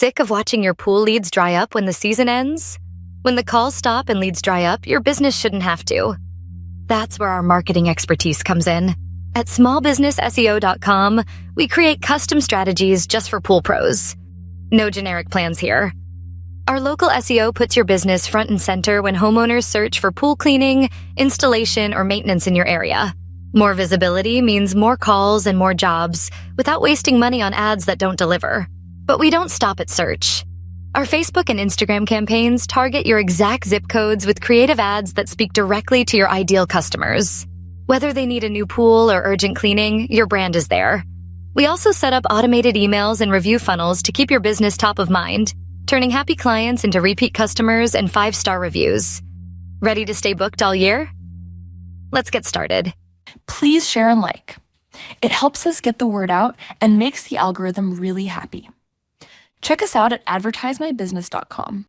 Sick of watching your pool leads dry up when the season ends? When the calls stop and leads dry up, your business shouldn't have to. That's where our marketing expertise comes in. At smallbusinessseo.com, we create custom strategies just for pool pros. No generic plans here. Our local SEO puts your business front and center when homeowners search for pool cleaning, installation, or maintenance in your area. More visibility means more calls and more jobs without wasting money on ads that don't deliver. But we don't stop at search. Our Facebook and Instagram campaigns target your exact zip codes with creative ads that speak directly to your ideal customers. Whether they need a new pool or urgent cleaning, your brand is there. We also set up automated emails and review funnels to keep your business top of mind, turning happy clients into repeat customers and 5-star reviews. Ready to stay booked all year? Let's get started. Please share and like. It helps us get the word out and makes the algorithm really happy. Check us out at advertisemybusiness.com.